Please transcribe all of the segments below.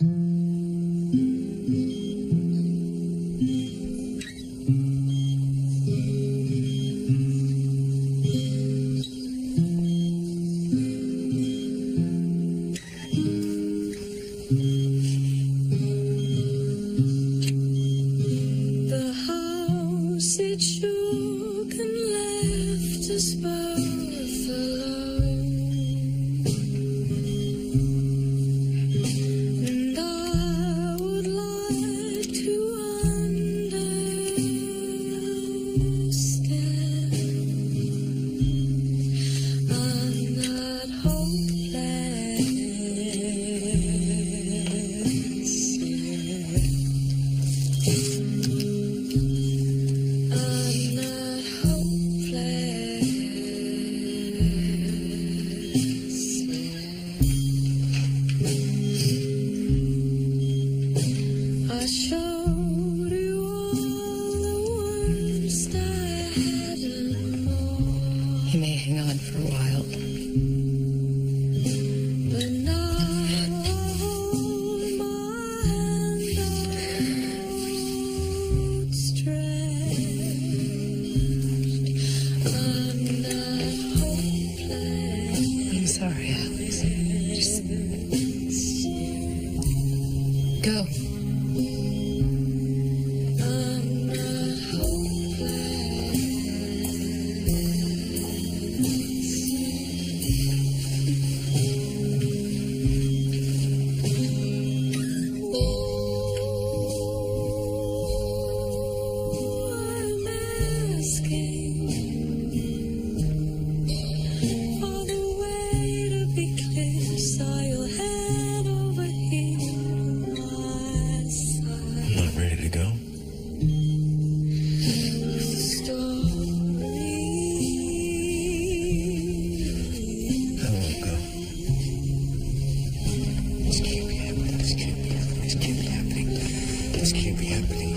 The house it shook and left us both alone, and I would like to understand. I'm not hopeless yet. I'm not hopeless yet. I showed you all the worst I had and more. He may hang on for a while. But now I hold my hand outstretched. I'm not hopeless. I'm sorry, Alex. Just go. I'm not hopeless. I'm asking for the way to be clear, so you'll head over here to my side. I'm not ready to go. I won't go. This can't be happening. This can't be happening. This can't be happening. This can't be happening.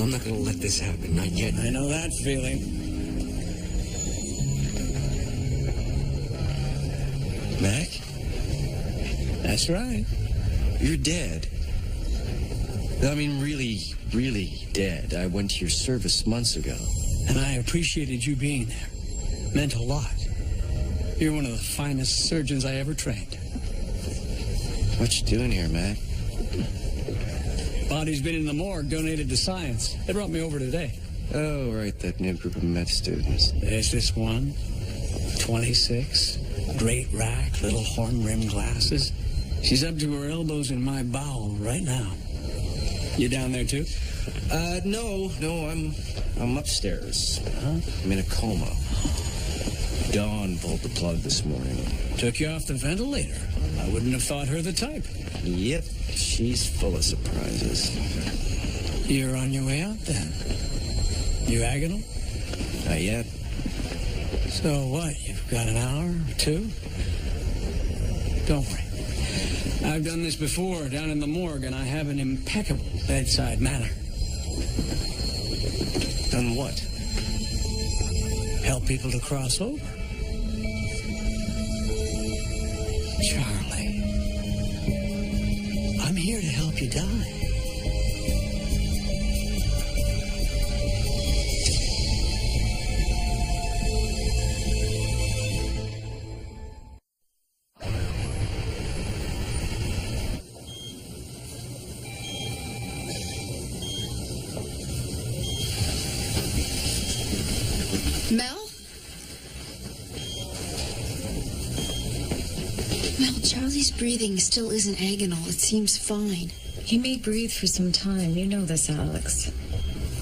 I'm not gonna let this happen. Not yet. I know that feeling. Mac, That's right. you're dead. I mean, really, really dead. I went to your service months ago. And I appreciated you being there. Meant a lot. You're one of the finest surgeons I ever trained. What you doing here, Mac? Body's been in the morgue, donated to science. They brought me over today. Oh, right, that new group of med students. There's this one, 26, great rack, little horn-rimmed glasses. She's up to her elbows in my bowel right now. You down there too? No, I'm upstairs. Huh? I'm in a coma. Dawn pulled the plug this morning. Took you off the ventilator. I wouldn't have thought her the type. Yep, she's full of surprises. You're on your way out then. You agonal? Not yet. So what, you've got an hour or two? Don't worry. I've done this before down in the morgue, and I have an impeccable bedside manner. Done what? Help people to cross over. Charlie, I'm here to help you die. Mel? Mel, Charlie's breathing still isn't agonal. It seems fine. He may breathe for some time. You know this, Alex.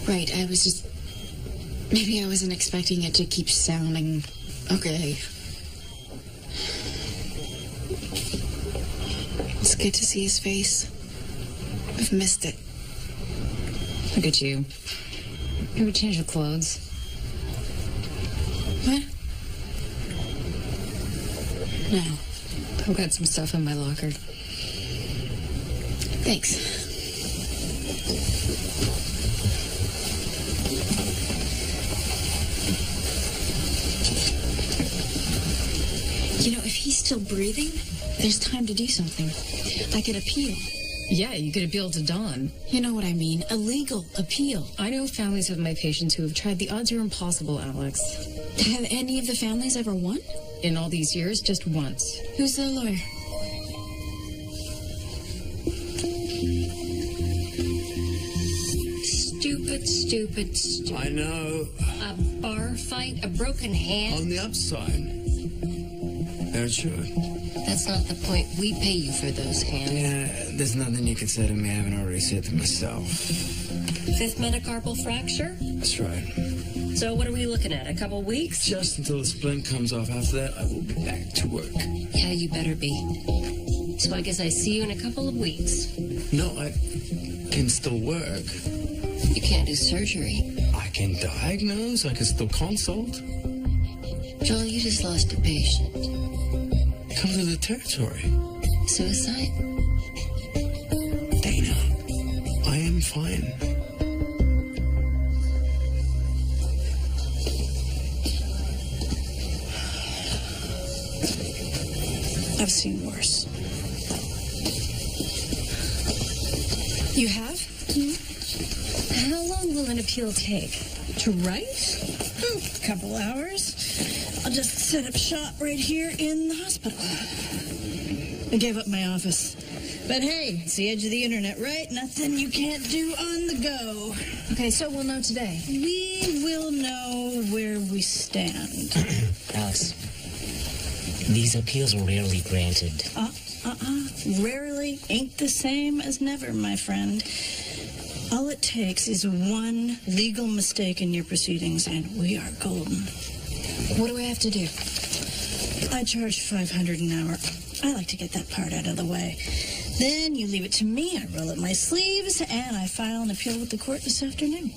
Right, maybe I wasn't expecting it to keep sounding okay. It's good to see his face. I've missed it. Look at you. Maybe change your clothes. What? No. I've got some stuff in my locker. Thanks. You know, if he's still breathing, there's time to do something. I could appeal. Yeah, you could appeal to Dawn. You know what I mean. A legal appeal. I know families of my patients who have tried. The odds are impossible, Alex. Have any of the families ever won? In all these years, just once. Who's the lawyer? Stupid. I know. A bar fight, a broken hand. On the upside. They're sure. That's not the point. We pay you for those hands. Yeah, there's nothing you can say to me I haven't already said to myself. Fifth metacarpal fracture? That's right. So what are we looking at? A couple weeks? Just until the splint comes off. After that, I will be back to work. Yeah, you better be. So I guess I see you in a couple of weeks. No, I can still work. You can't do surgery. I can diagnose. I can still consult. Joel, you just lost a patient. Comes with the territory. Suicide? Dana, I am fine. I've seen worse. You have? How long will an appeal take? To write? A couple hours. I'll just set up shop right here in the hospital. I gave up my office. But hey, it's the edge of the internet, right? Nothing you can't do on the go. Okay, so we'll know today. We will know where we stand. Alex, these appeals are rarely granted. Rarely ain't the same as never, my friend. All it takes is one legal mistake in your proceedings, and we are golden. What do I have to do? I charge $500 an hour. I like to get that part out of the way. Then you leave it to me, I roll up my sleeves, and I file an appeal with the court this afternoon.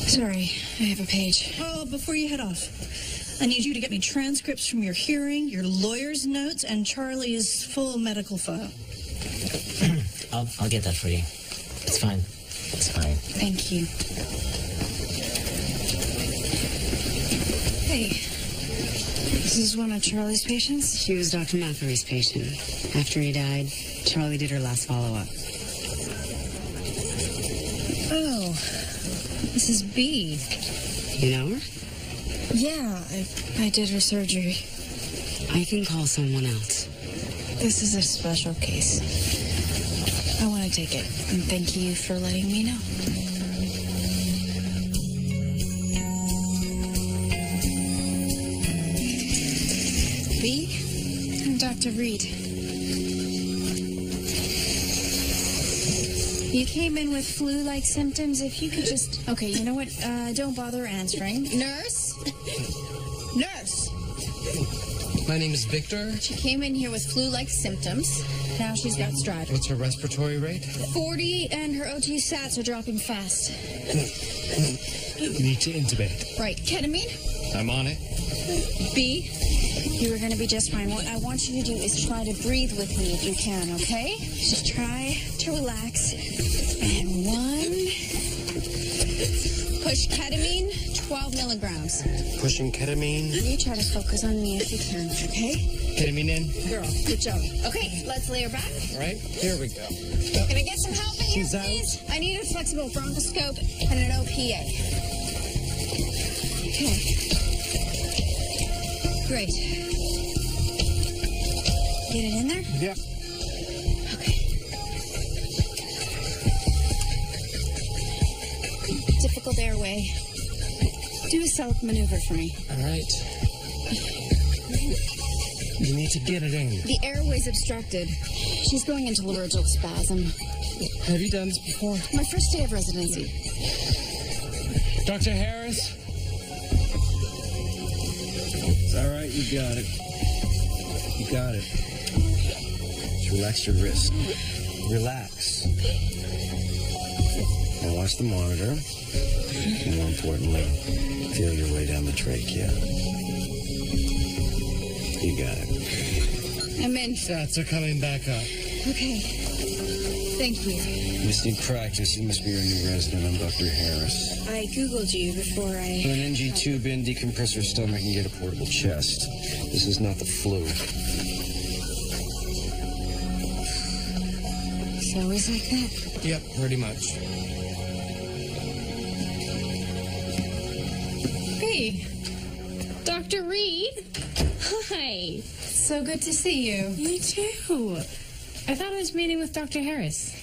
Sorry, I have a page. Oh, before you head off, I need you to get me transcripts from your hearing, your lawyer's notes, and Charlie's full medical file. I'll get that for you. It's fine. It's fine. Thank you. Hey, this is one of Charlie's patients? She was Dr. McAfee's patient. After he died, Charlie did her last follow-up. Oh, this is B. You know her? Yeah, I did her surgery. I can call someone else. This is a special case. I want to take it, and thank you for letting me know. B? I'm Dr. Reed. You came in with flu-like symptoms. If you could just... Okay, you know what? Don't bother answering. Nurse? Nurse! My name is Victor. She came in here with flu-like symptoms. Now she's got stridor. What's her respiratory rate? 40, and her OT stats are dropping fast. You need to intubate. Right. Ketamine? I'm on it. B, you are going to be just fine. What I want you to do is try to breathe with me if you can, okay? Just try to relax. And 1. Push ketamine, 12 milligrams. Pushing ketamine. You try to focus on me if you can, okay? Ketamine in. Girl, good job. Okay, let's lay her back. All right, here we go. Can I get some help in here, She's out. please? I need a flexible bronchoscope and an OPA. Okay. Great. Get it in there? Yeah. Okay. Difficult airway. Do a self maneuver for me. All right. You need to get it in. The airway's obstructed. She's going into laryngeal spasm. Have you done this before? My first day of residency. Dr. Harris? It's all right, you got it. You got it. Just relax your wrist. Relax. Now watch the monitor. More importantly, feel your way down the trachea. You got it. I'm in. Stats are coming back up. Okay. Thank you. Missing practice. You must be our new resident. I'm Dr. Harris. I Googled you before I... Put an NG tube in, decompress her stomach, and get a portable chest. This is not the flu. So always like that? Yep, pretty much. Hey, Dr. Reed. Hi. So good to see you. You too. I thought I was meeting with Dr. Harris.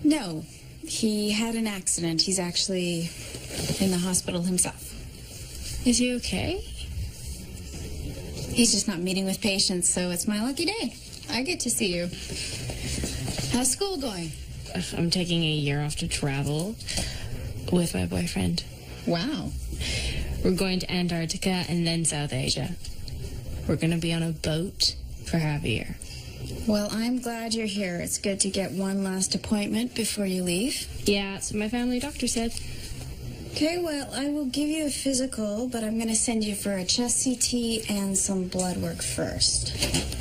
No, he had an accident. He's actually in the hospital himself. Is he okay? He's just not meeting with patients, so it's my lucky day. I get to see you. How's school going? I'm taking a year off to travel with my boyfriend. Wow. We're going to Antarctica and then South Asia. We're going to be on a boat for half a year. Well, I'm glad you're here. It's good to get one last appointment before you leave. Yeah, that's what my family doctor said. Okay, well, I will give you a physical, but I'm going to send you for a chest CT and some blood work first.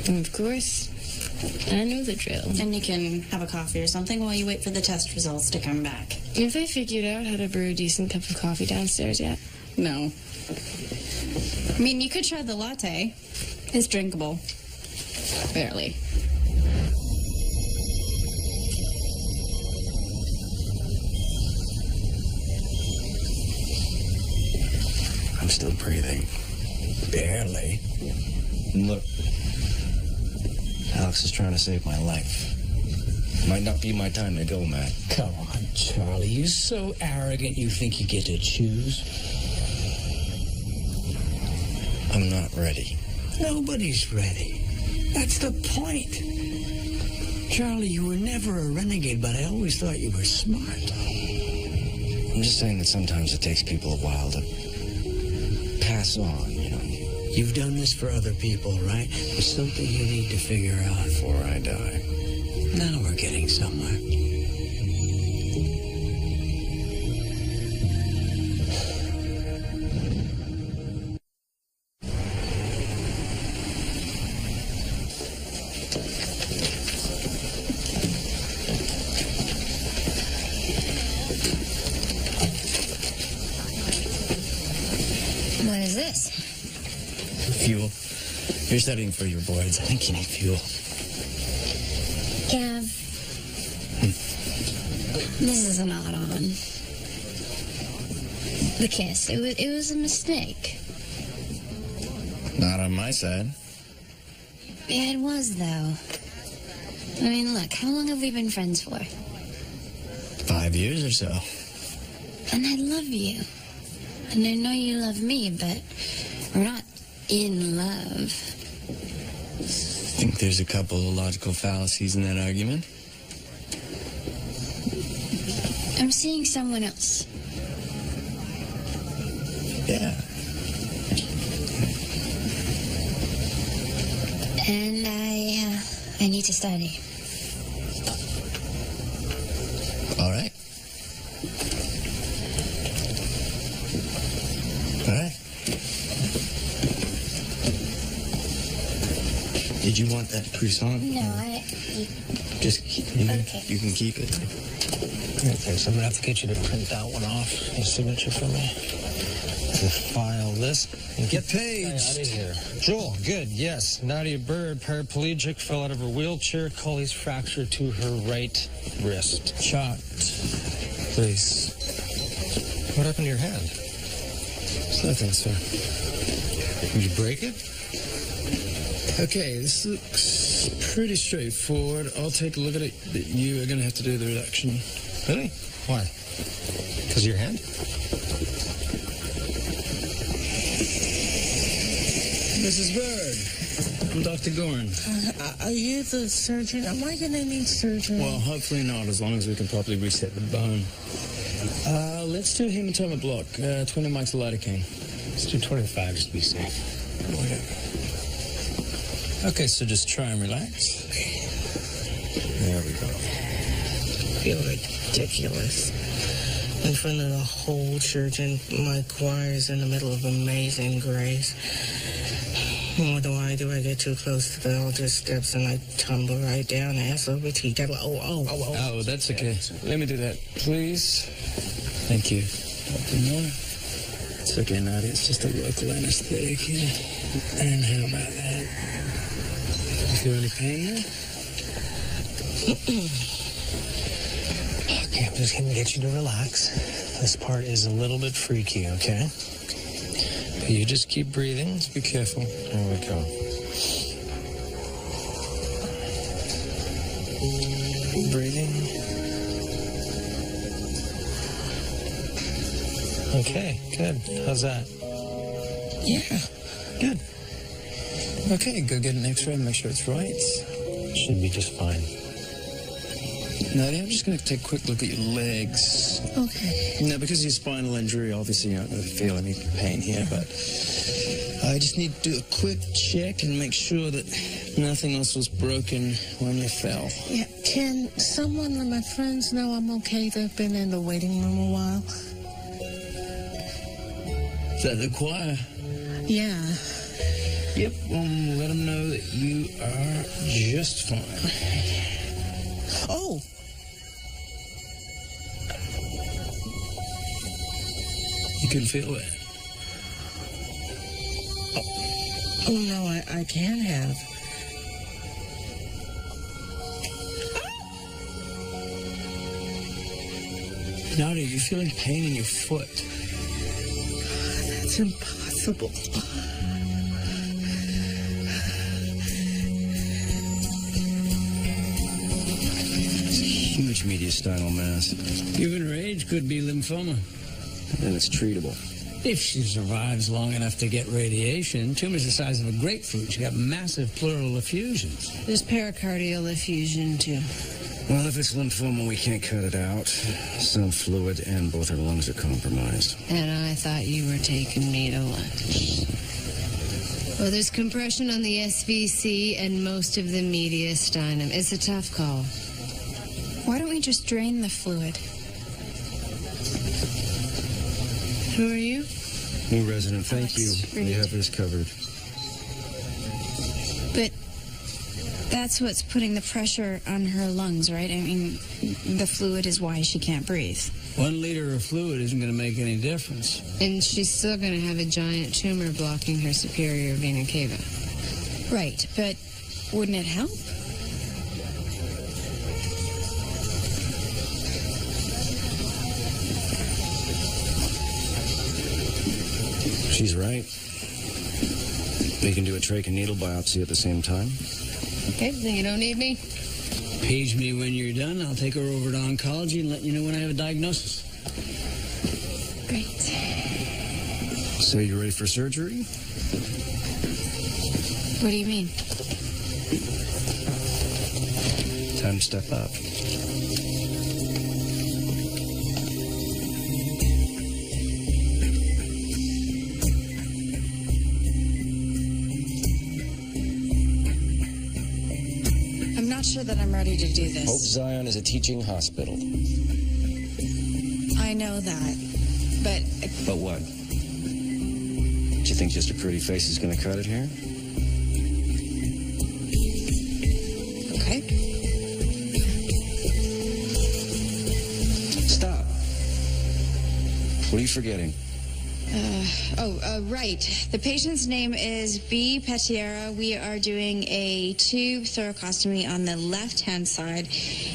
Of course. I know the drill. And you can have a coffee or something while you wait for the test results to come back. Have they figured out how to brew a decent cup of coffee downstairs yet? No. I mean, you could try the latte. It's drinkable. Barely. I'm still breathing. Barely. Look, Alex is trying to save my life. Might not be my time to go, Matt. Come on, Charlie. You're so arrogant you think you get to choose. I'm not ready. Nobody's ready. That's the point. Charlie, you were never a renegade, but I always thought you were smart. I'm just saying that sometimes it takes people a while to pass on, you know. You've done this for other people, right? There's something you need to figure out. Before I die. Now we're getting somewhere. What is this? Fuel. You're studying for your boards. I think you need fuel. Gav. This is not on. The kiss. It was a mistake. Not on my side. Yeah, it was, though. I mean, look, how long have we been friends for? 5 years or so. And I love you. And I know you love me, but we're not in love. I think there's a couple of logical fallacies in that argument. I'm seeing someone else. Yeah. And I need to study. All right. All right. Did you want that croissant? No, Just Okay. You can keep it. Okay, so I'm gonna have to get you to print that one off. Your signature for me. We'll file this and get paid. Out of here. Joel, good, yes. Nadia Bird, paraplegic, fell out of her wheelchair, Colley's fracture to her right wrist. Shot. Please. What happened to your hand? It's nothing, sir. Did you break it? Okay, this looks pretty straightforward. I'll take a look at it. You are going to have to do the reduction. Really? Why? Because of your hand? Mrs. Bird, I'm Dr. Gorn. Are you the surgeon? Am I going to need surgery? Well, hopefully not, as long as we can properly reset the bone. Let's do a hematoma block. 20 mics of lidocaine. Let's do 25 just to be safe. Whatever. Okay, so just try and relax. There we go. I feel ridiculous. In front of the whole church, and my choir is in the middle of Amazing Grace. Why do I get too close to the altar steps and I tumble right down, ass over teeth? Oh, that's okay. Let me do that, please. Thank you. More. It's okay, Nadia. It's just a local anesthetic here. And how about that? You feel any pain there? Okay, I'm just going to get you to relax. This part is a little bit freaky, okay? But you just keep breathing. Just be careful. There we go. Breathing. Okay, good. How's that? Yeah. Good. Okay, go get an x-ray and make sure it's right. Should be just fine. Nadia, I'm just going to take a quick look at your legs. Okay. Now, because of your spinal injury, obviously you're not going to feel any pain here, but I just need to do a quick check and make sure that nothing else was broken when you fell. Yeah, can someone of my friends know I'm okay? They've been in the waiting room a while. Is that the choir? Yeah. Yep, let them know that you are just fine. Oh! You can feel it. Oh no, I can't have. Nadia, you're feeling pain in your foot. That's impossible. Huge mediastinal mass. Given her age, could be lymphoma. And it's treatable. If she survives long enough to get radiation, tumor's the size of a grapefruit. She got massive pleural effusions. There's pericardial effusion, too. Well, if it's lymphoma, we can't cut it out. Some fluid and both her lungs are compromised. And I thought you were taking me to lunch. Well, there's compression on the SVC and most of the mediastinum. It's a tough call. Why don't we just drain the fluid? Who are you? New resident, thank you. great. We have this covered. But that's what's putting the pressure on her lungs, right? I mean, the fluid is why she can't breathe. 1 liter of fluid isn't going to make any difference. And she's still going to have a giant tumor blocking her superior vena cava. Right, but wouldn't it help? She's right. We can do a trach and needle biopsy at the same time. Okay, then you don't need me? Page me when you're done. I'll take her over to oncology and let you know when I have a diagnosis. Great. So you ready for surgery? What do you mean? Time to step up. I'm not sure that I'm ready to do Hope this. Zion is a teaching hospital. I know that, but But what? Do you think just a pretty face is going to cut it here? okay. Stop. What are you forgetting? Right. The patient's name is B. Petiera. We are doing a tube thoracostomy on the left-hand side,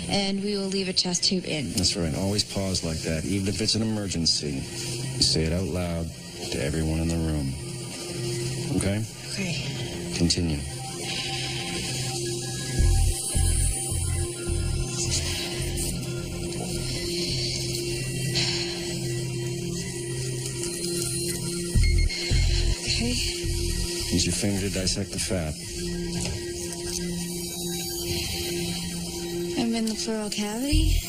and we will leave a chest tube in. That's right. Always pause like that, even if it's an emergency. You say it out loud to everyone in the room. Okay? Okay. Continue. Okay. Use your finger to dissect the fat. I'm in the pleural cavity.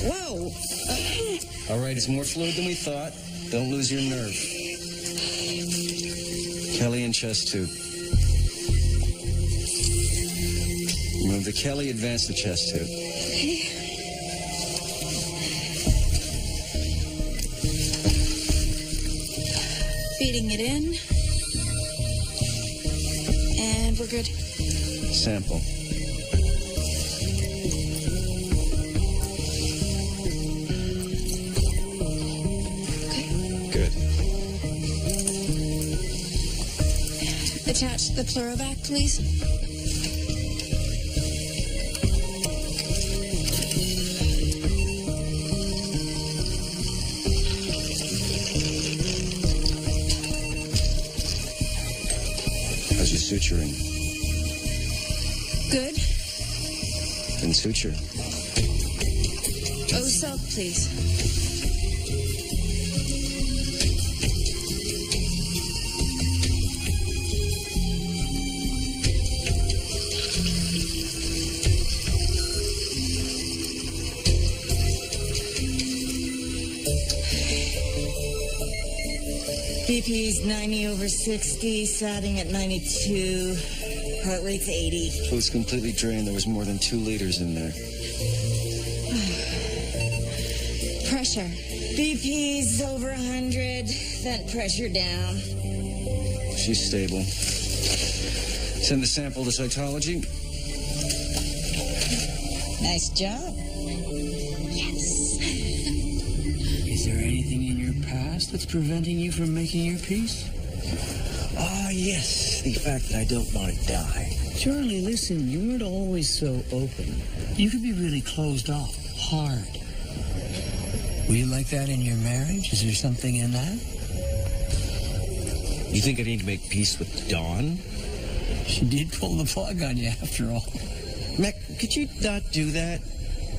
Whoa! All right, it's more fluid than we thought. Don't lose your nerve. Kelly and chest tube. Remove the Kelly, advance the chest tube. Okay. Feeding it in. think we're good? Sample. Good. Attach the pleurovac, please. How's your suturing? Good. Then suture. Oh, silk, please. BP's 90/60, satting at 92, heart rate's 80. Fluid's completely drained. There was more than 2 liters in there. Pressure. BP's over 100, vent pressure down. She's stable. Send the sample to cytology. Nice job. Is there anything in your past that's preventing you from making your peace? Ah, yes. The fact that I don't want to die. Charlie, listen, you weren't always so open. You could be really closed off, hard. Were you like that in your marriage? Is there something in that? You think I need to make peace with Dawn? She did pull the plug on you after all. Mac, could you not do that?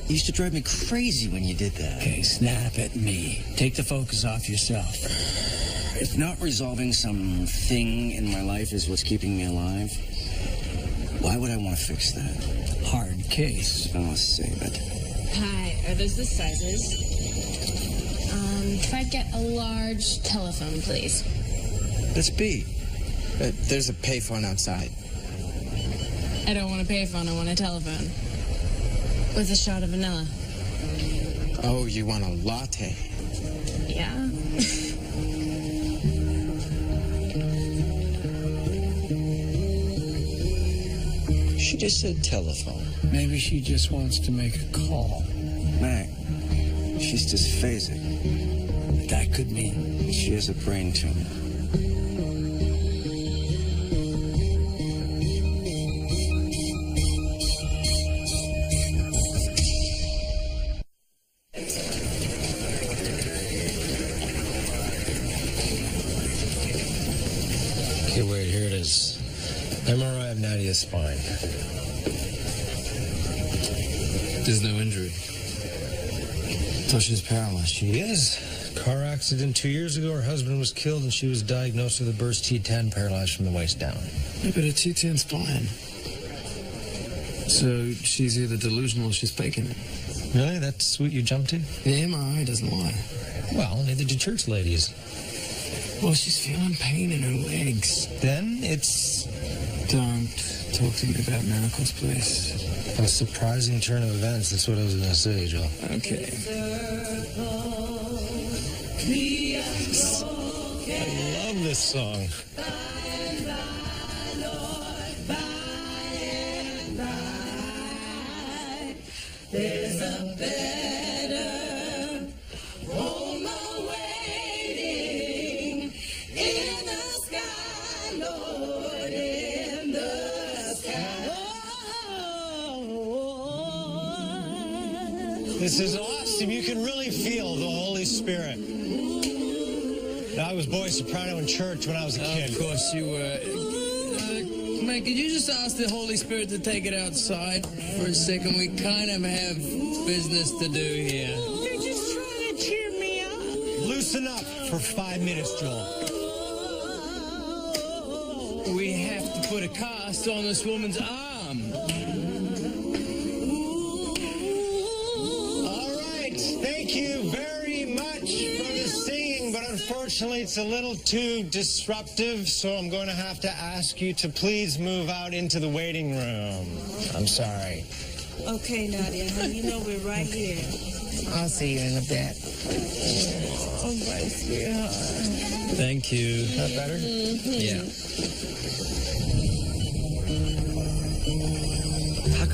You used to drive me crazy when you did that. Okay, snap at me. Take the focus off yourself. If not resolving something in my life is what's keeping me alive, why would I want to fix that? Hard case. I'll save it. Hi, are those the sizes? If I'd get a large telephone, please. Let's be. There's a payphone outside. I don't want a payphone, I want a telephone. With a shot of vanilla. Oh, you want a latte? Yeah. She just said telephone. Maybe she just wants to make a call. Mac, she's dysphasic. That could mean she has a brain tumor. Okay, wait, here it is. MRI of Nadia's spine. there's no injury. So she's paralyzed. She is. Car accident 2 years ago. Her husband was killed, and she was diagnosed with a burst T10, paralyzed from the waist down. Yeah, but a T10's fine. So she's either delusional or she's faking it. Really? That's what you jumped to? The MRI doesn't lie. Well, neither do church ladies. Well, she's feeling pain in her legs. Then it's... Don't talk to me about miracles, please. A surprising turn of events. That's what I was going to say, Joel. Okay. I love this song. There's a better home awaiting in the sky, Lord, in the sky. This is awesome. You can really feel the Holy Spirit. I was boy soprano in church when I was a kid. Of course you were. Man, could you just ask the Holy Spirit to take it outside for a second? We kind of have business to do here. They're just trying to cheer me up. Loosen up for 5 minutes, Joel. We have to put a cast on this woman's arm. All right. Thank you very much for the singing, but unfortunately it's a little too disruptive, so I'm going to have to ask you to please move out into the waiting room. I'm sorry. Okay, Nadia, honey, you know we're right here. I'll see you in a bit. Oh, my sweetheart. Thank you. That better? Yeah.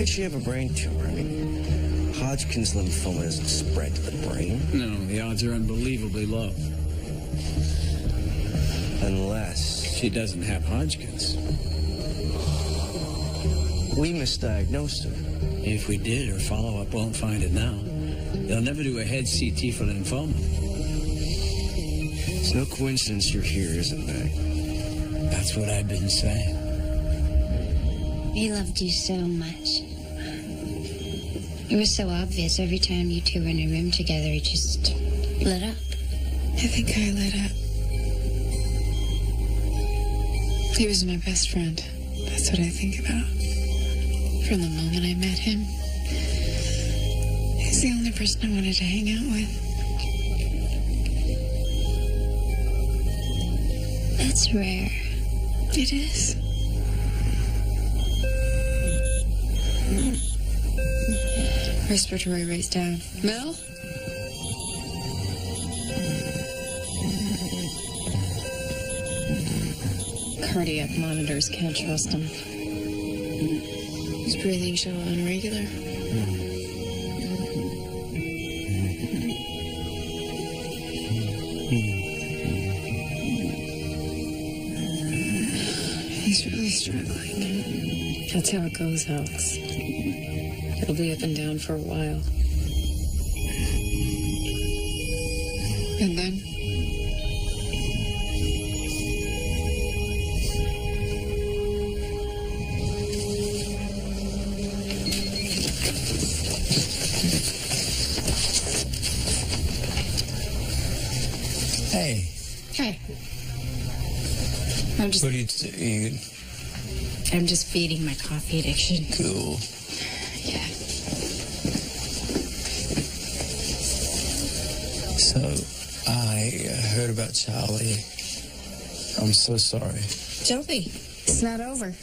could she have a brain tumor? I mean, Hodgkin's lymphoma doesn't spread to the brain. No, the odds are unbelievably low. Unless she doesn't have Hodgkin's. We misdiagnosed her. If we did, her follow-up won't find it now. They'll never do a head CT for lymphoma. It's no coincidence you're here, is it, Meg? That's what I've been saying. He loved you so much. It was so obvious every time you two were in a room together, he just lit up. I think I lit up. He was my best friend. That's what I think about. From the moment I met him, he's the only person I wanted to hang out with. That's rare. It is. Respiratory rate's down. Mel? Cardiac monitors can't trust him. His breathing show irregular. He's really struggling. That's how it goes, Alex. It'll be up and down for a while. And then? Hey. Hey. I'm just... What are you doing? I'm just feeding my coffee addiction. Cool. Yeah. So, I heard about Charlie. I'm so sorry. Don't be. It's not over.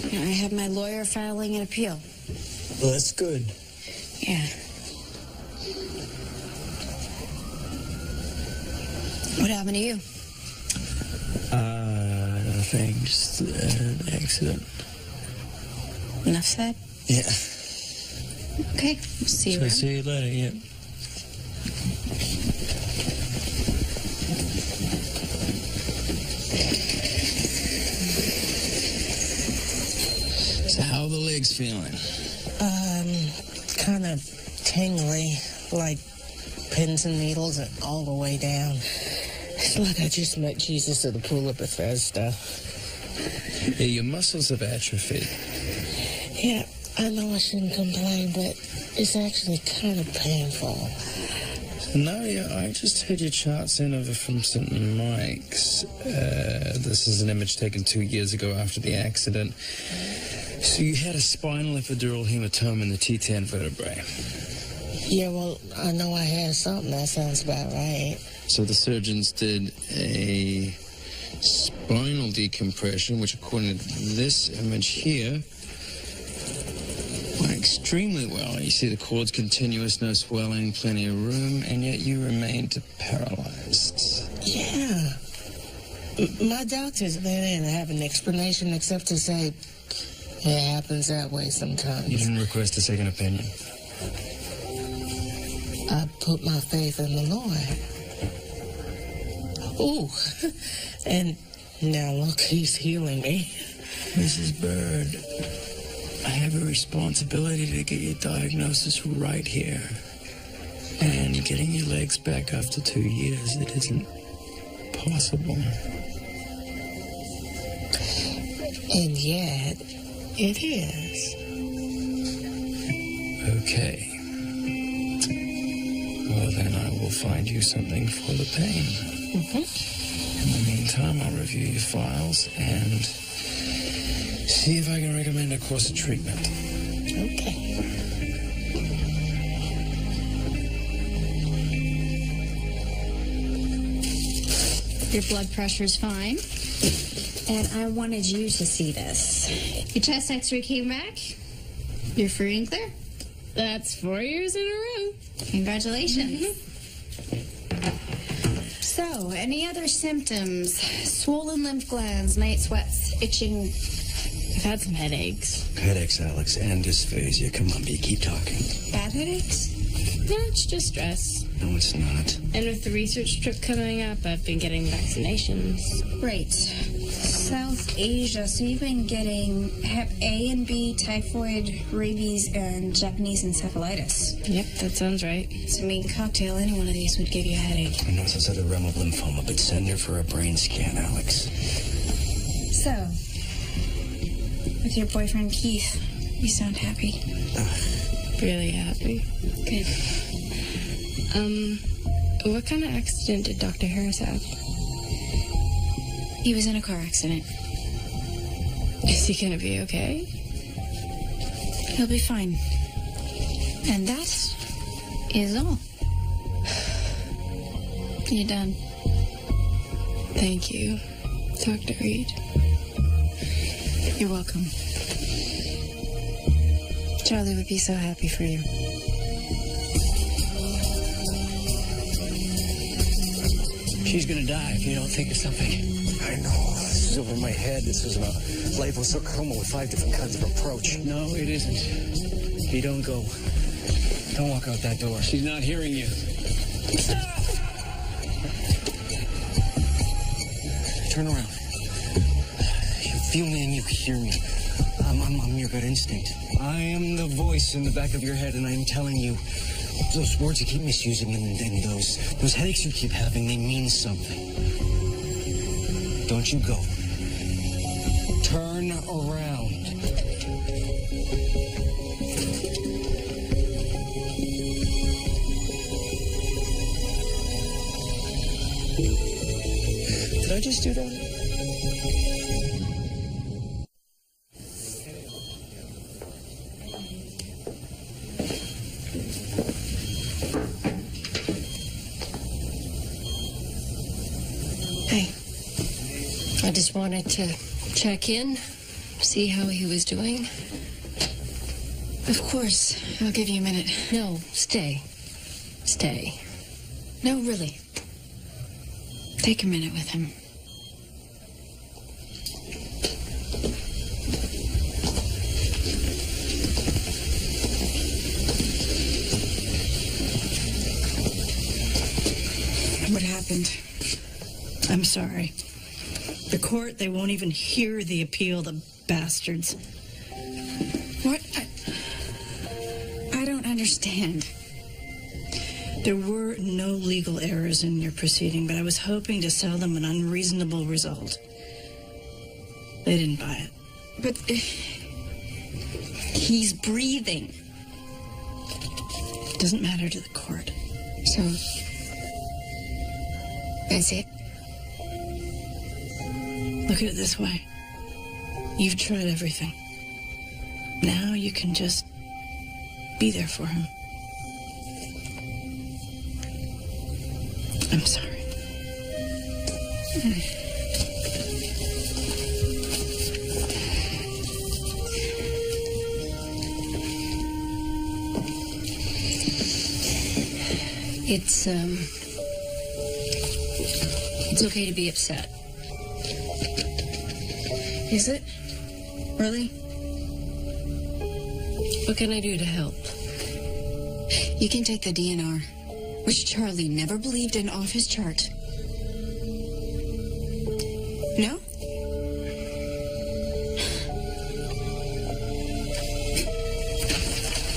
I have my lawyer filing an appeal. Well, that's good. Yeah. What happened to you? Nothing. Just an accident. Enough said? Yeah. Okay. See you So around. see you later, yeah. So how are the legs feeling? Kind of tingly, like pins and needles all the way down. It's like I just met Jesus at the pool of Bethesda. Yeah, your muscles have atrophied. Yeah, I know I shouldn't complain, but it's actually kind of painful. No, yeah, I just had your chart sent over from St. Mike's. This is an image taken 2 years ago after the accident. So you had a spinal epidural hematoma in the T10 vertebrae. Yeah, well, I know I had something. That sounds about right. So the surgeons did a spinal decompression, which according to this image here, went extremely well. You see the cord's continuous, no swelling, plenty of room, and yet you remained paralyzed. Yeah. My doctors, they didn't have an explanation except to say it happens that way sometimes. You didn't request a second opinion? I put my faith in the Lord. Ooh, and now look, he's healing me. Mrs. Bird, I have a responsibility to get your diagnosis right here. And getting your legs back after 2 years, it isn't possible. And yet, it is. Okay. Well, then I will find you something for the pain. In the meantime, I'll review your files and see if I can recommend a course of treatment. Okay. Your blood pressure's fine. And I wanted you to see this. Your chest x-ray came back. You're free and clear. That's 4 years in a row. Congratulations. So, any other symptoms? Swollen lymph glands, night sweats, itching. I've had some headaches. Headaches, Alex, and dysphasia. Come on, B, keep talking. Bad headaches? No, it's just stress. No, it's not. And with the research trip coming up, I've been getting vaccinations. Right. South Asia, so you've been getting Hep A and B, typhoid, rabies, and Japanese encephalitis. Yep, that sounds right. It's a mean cocktail. Any one of these would give you a headache. I know it's outside the realm of lymphoma, but send her for a brain scan, Alex. So, with your boyfriend Keith, you sound happy. Really happy. Good. What kind of accident did Dr. Harris have? He was in a car accident. Is he gonna be okay? He'll be fine. And that is all. You're done. Thank you, Dr. Reed. You're welcome. Charlie would be so happy for you. She's gonna die if you don't think of something. I know. This is over my head. This isn't a liposarcoma with 5 different kinds of approach. No, it isn't. You don't go. Don't walk out that door. She's not hearing you. Turn around. You feel me and you hear me. I'm your gut instinct. I am the voice in the back of your head, and I'm telling you, those words you keep misusing and those headaches you keep having, they mean something. Don't you go. Turn around. Did I just do that? I just wanted to check in, see how he was doing. Of course. I'll give you a minute. No, stay. Stay. No, really. Take a minute with him. What happened? I'm sorry. The court, they won't even hear the appeal, the bastards. What? I don't understand. There were no legal errors in your proceeding, but I was hoping to sell them an unreasonable result. They didn't buy it. But he's breathing. It doesn't matter to the court. So, that's it? Look at it this way. You've tried everything. Now you can just be there for him. I'm sorry. It's okay to be upset. Is it? Really? What can I do to help? You can take the DNR, which Charlie never believed in, off his chart. No?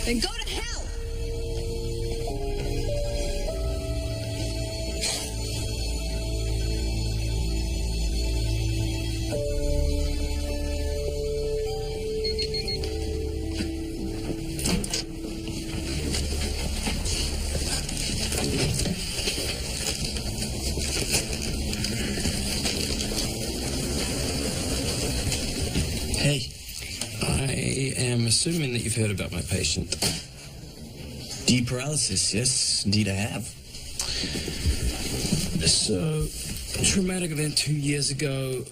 Then go to hell! Hey. I am assuming that you've heard about my patient. Deep paralysis, yes, indeed I have. So, traumatic event 2 years ago,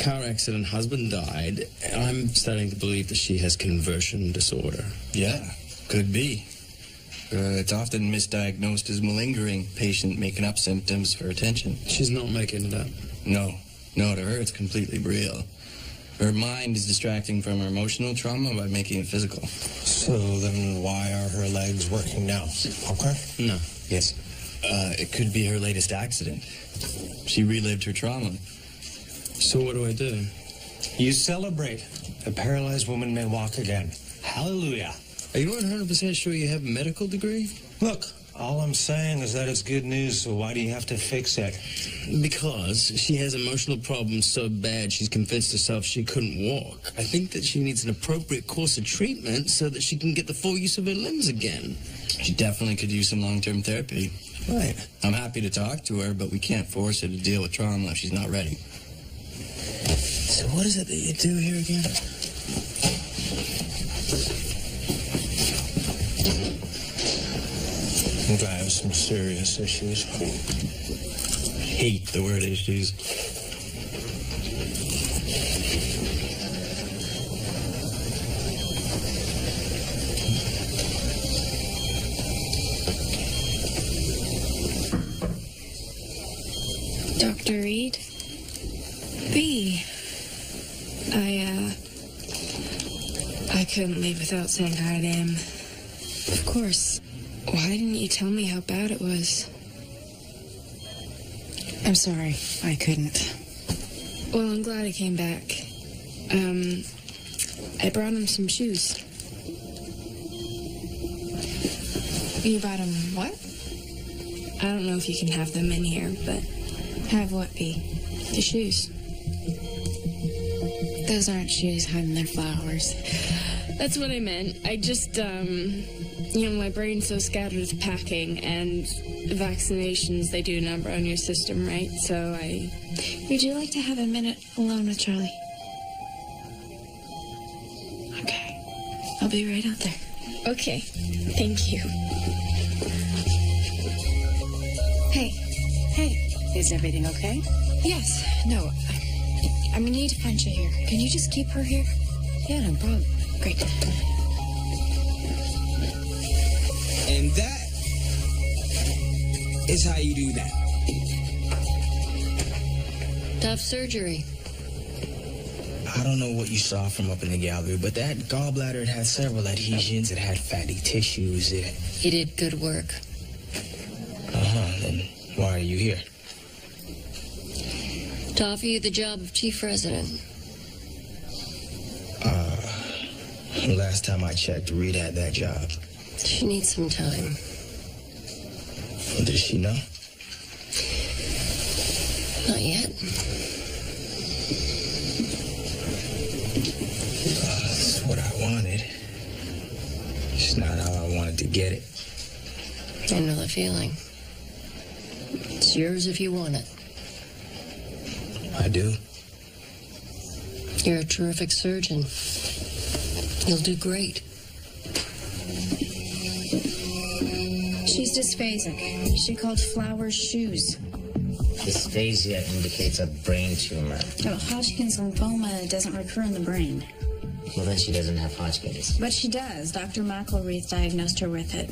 car accident, husband died. I'm starting to believe that she has conversion disorder. Yeah, could be. It's often misdiagnosed as malingering, patient making up symptoms for attention. She's not making it up. No, to her it's completely real. Her mind is distracting from her emotional trauma by making it physical. So then why are her legs working now? Okay. No. Yes. It could be her latest accident. She relived her trauma. So what do I do? You celebrate. A paralyzed woman may walk again. Hallelujah. Are you 100% sure you have a medical degree? Look, all I'm saying is that it's good news, so why do you have to fix it? Because she has emotional problems so bad she's convinced herself she couldn't walk. I think that she needs an appropriate course of treatment so that she can get the full use of her limbs again. She definitely could use some long-term therapy. Right. I'm happy to talk to her, but we can't force her to deal with trauma if she's not ready. So what is it that you do here again? I have some serious issues. Hate the word issues. Dr. Reed? B. I couldn't leave without saying hi to him. Of course. Why didn't you tell me how bad it was? I'm sorry. I couldn't. Well, I'm glad he came back. I brought him some shoes. You bought him what? I don't know if you can have them in here, but Have what, B? the shoes. Those aren't shoes, hon. They're flowers. That's what I meant. I just, my brain's so scattered with packing and vaccinations, they do a number on your system, right? So Would you like to have a minute alone with Charlie? Okay. I'll be right out there. Okay. Thank you. Hey. Is everything okay? Yes. No. I'm gonna need to find you here. Can you just keep her here? Yeah, no problem. Great. And that is how you do that. Tough surgery. I don't know what you saw from up in the gallery, but that gallbladder, it had several adhesions, it had fatty tissues, He did good work. Then why are you here? To offer you the job of chief resident. Last time I checked, Reed had that job. She needs some time. Does she know? Not yet. That's what I wanted. It's not how I wanted to get it. I know the feeling. It's yours if you want it. I do. You're a terrific surgeon. You'll do great. She's dysphasic. She called flowers shoes. Dysphasia indicates a brain tumor. Oh, Hodgkin's lymphoma doesn't recur in the brain. Well, then she doesn't have Hodgkin's. But she does. Dr. McElreath diagnosed her with it.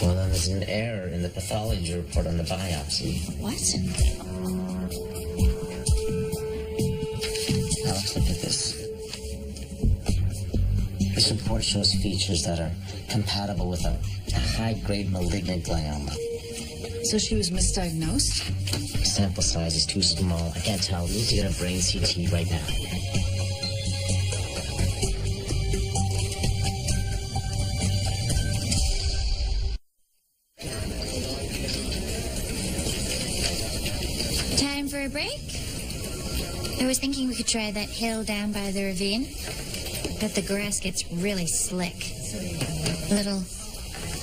Well, then there's an error in the pathology report on the biopsy. What? Alex, look at this. This report shows features that are compatible with a high-grade malignant glioma. So she was misdiagnosed? Sample size is too small. I can't tell. We need to get a brain CT right now. Time for a break? I was thinking we could try that hill down by the ravine. Bet the grass gets really slick. Little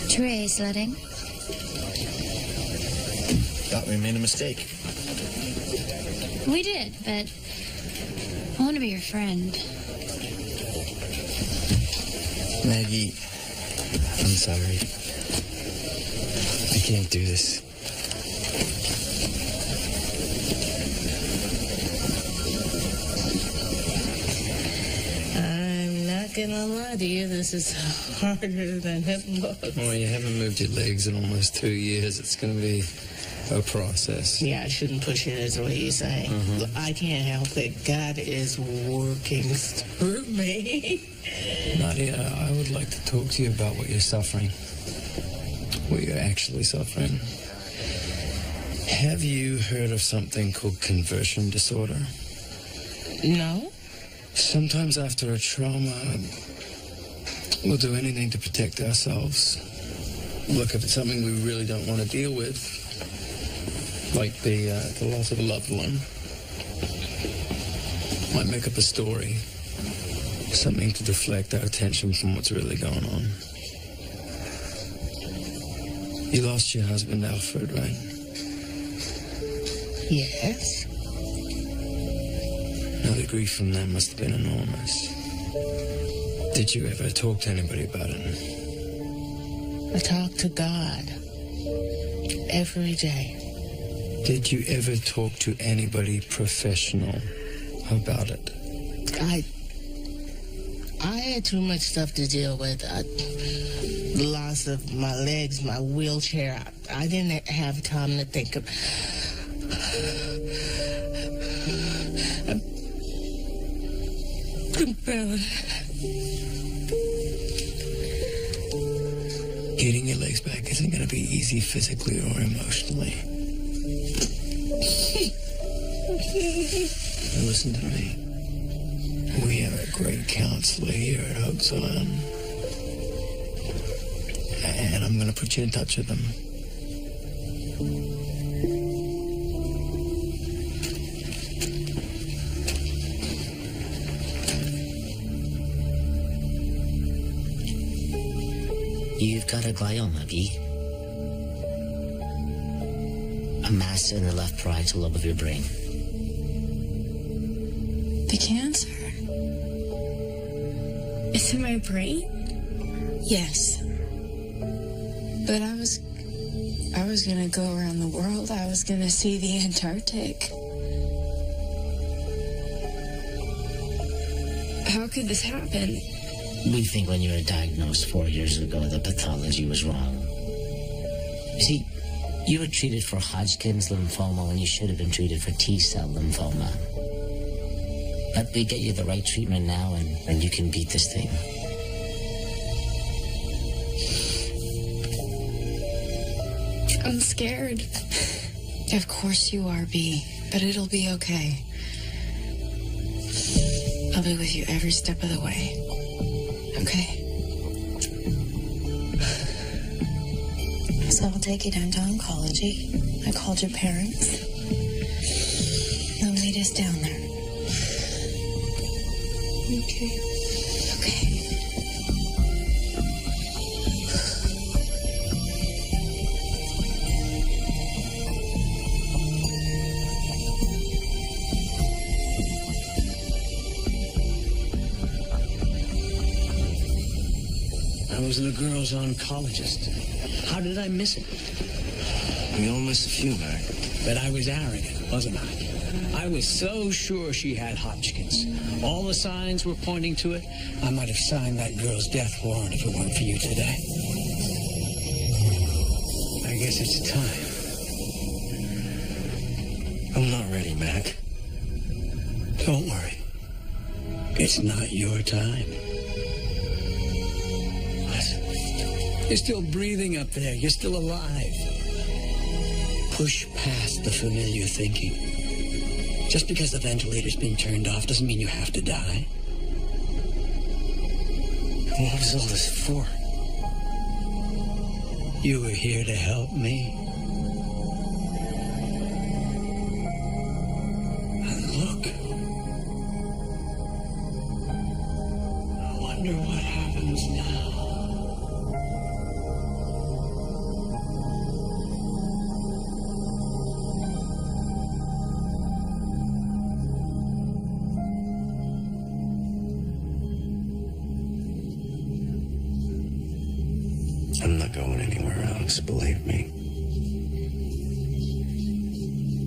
tray sledding. Thought we made a mistake. We did, but I want to be your friend. Maggie, I'm sorry. I can't do this. I'm not gonna lie to you, this is harder than it looks. Well, you haven't moved your legs in almost 2 years. It's going to be a process. Yeah, I shouldn't push it is what you say. I can't help it. God is working through me. Nadia, I would like to talk to you about what you're suffering. What you're actually suffering. Have you heard of something called conversion disorder? No? Sometimes after a trauma, we'll do anything to protect ourselves. Look, if it's something we really don't want to deal with, like the loss of a loved one, might make up a story, something to deflect our attention from what's really going on. You lost your husband, Alfred, right? Yes. Now, the grief from that must have been enormous. Did you ever talk to anybody about it? I talk to God every day. Did you ever talk to anybody professional about it? I had too much stuff to deal with. The loss of my legs, my wheelchair. I didn't have time to think of... Getting your legs back isn't going to be easy physically or emotionally. Listen to me. We have a great counselor here at Hope Zion. And I'm going to put you in touch with them. You've got a glioma, V. A mass in the left parietal lobe of your brain. The cancer? It's in my brain? Yes. But I was gonna go around the world. I was gonna see the Antarctic. How could this happen? We think when you were diagnosed 4 years ago, the pathology was wrong. You see, you were treated for Hodgkin's lymphoma when you should have been treated for T-cell lymphoma. But we get you the right treatment now, and you can beat this thing. I'm scared. Of course you are, B. But it'll be okay. I'll be with you every step of the way. Okay? So I'll take you down to oncology. I called your parents. They'll meet us down there. Okay. Okay. I was the girl's oncologist. How did I miss it? We all miss a few, Mac. But I was arrogant, wasn't I? I was so sure she had Hodgkin's. All the signs were pointing to it. I might have signed that girl's death warrant if it weren't for you today. I guess it's time. I'm not ready, Mac. Don't worry. It's not your time. You're still breathing up there. You're still alive. Push past the familiar thinking. Just because the ventilator's been turned off doesn't mean you have to die. What was all this for? You were here to help me. And look. I wonder what happens now. I'm not going anywhere else, believe me.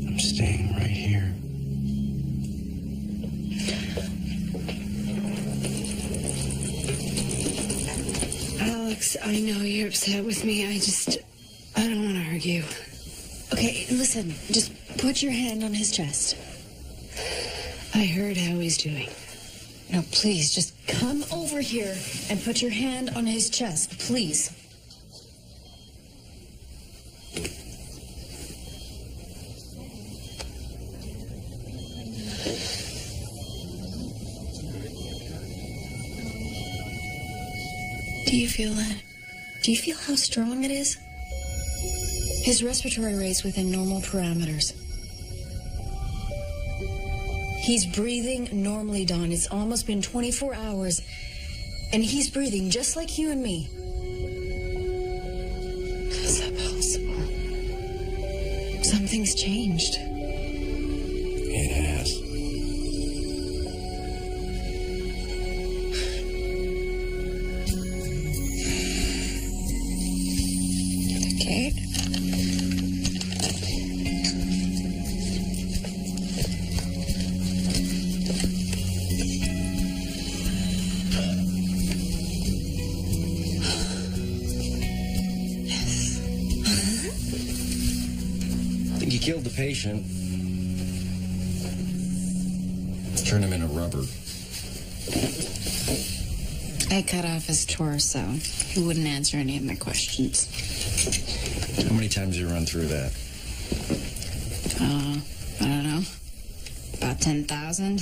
I'm staying right here. Alex, I know you're upset with me. I don't want to argue. Okay, listen. Just put your hand on his chest. I heard how he's doing. Now, please, just come over here and put your hand on his chest, please. Do you feel that? Do you feel how strong it is? His respiratory rate's within normal parameters. He's breathing normally, Don. It's almost been 24 hours, and he's breathing just like you and me. How's that possible? Something's changed. It has. Okay. You killed the patient. Turn him into rubber. I cut off his torso. He wouldn't answer any of my questions. How many times did you run through that? I don't know. About 10,000?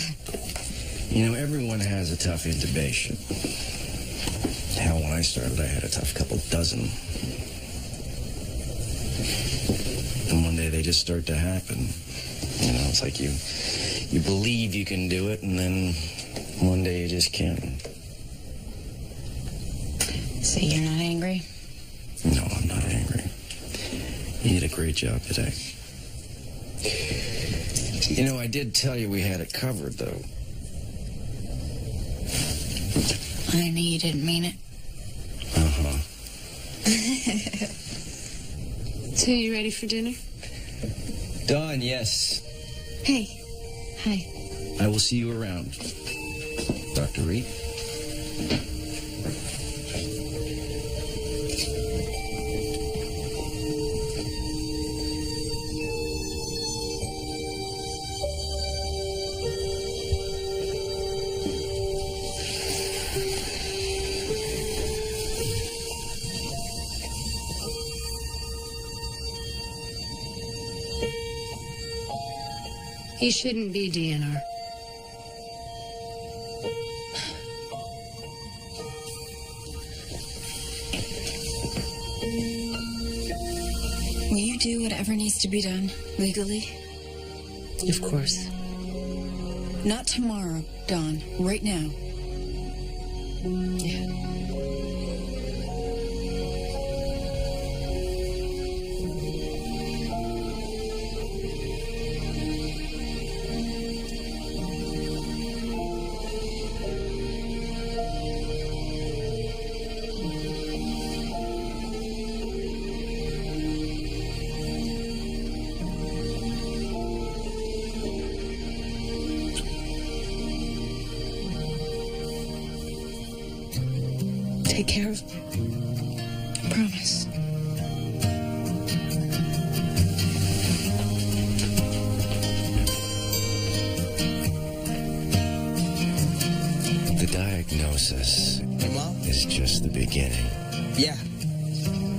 You know, everyone has a tough intubation. Hell, when I started, I had a tough couple dozen. And one day they just start to happen. You know, it's like you believe you can do it, and then one day you just can't. So you're not angry? No, I'm not angry. You did a great job today. You know, I did tell you we had it covered, though. I knew you didn't mean it. Uh-huh. So you ready for dinner? Dawn, yes. Hey. Hi. I will see you around. Dr. Reed? He shouldn't be DNR. Will you do whatever needs to be done legally? Of course. Not tomorrow, Dawn. Right now. Yeah. Take care of me. Promise. The diagnosis is just the beginning. Yeah.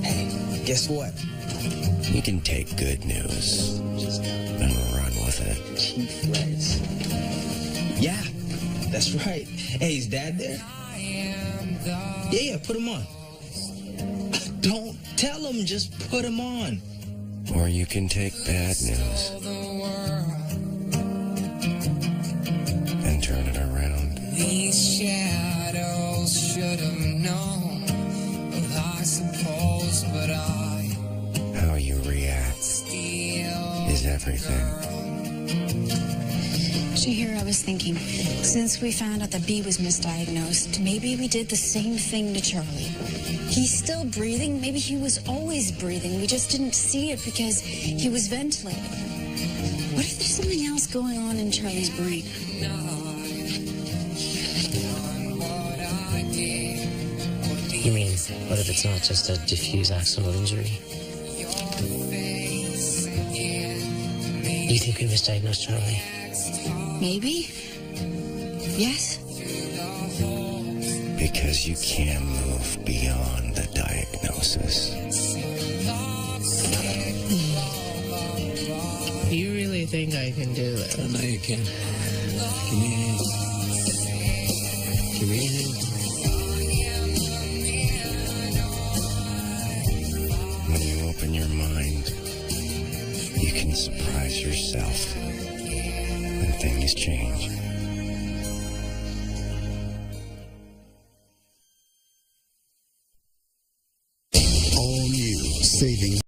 Hey, guess what? You can take good news and run with it. Chief Reds. Yeah, that's right. Hey, is Dad there? Yeah, put him on. Don't tell him, just put him on. Or you can take bad news and turn it around. These shadows should have known, I suppose, but How you react is everything. Shahir, I was thinking, since we found out that B was misdiagnosed, maybe we did the same thing to Charlie. He's still breathing. Maybe he was always breathing. We just didn't see it because he was ventilating. What if there's something else going on in Charlie's brain? You mean, what if it's not just a diffuse axonal injury? You think we misdiagnosed Charlie? Maybe. Yes. Because you can't move beyond the diagnosis. You really think I can do it? I know you can. Give me a hand. Give me a hand. When you open your mind, you can surprise yourself when things change. All new, saving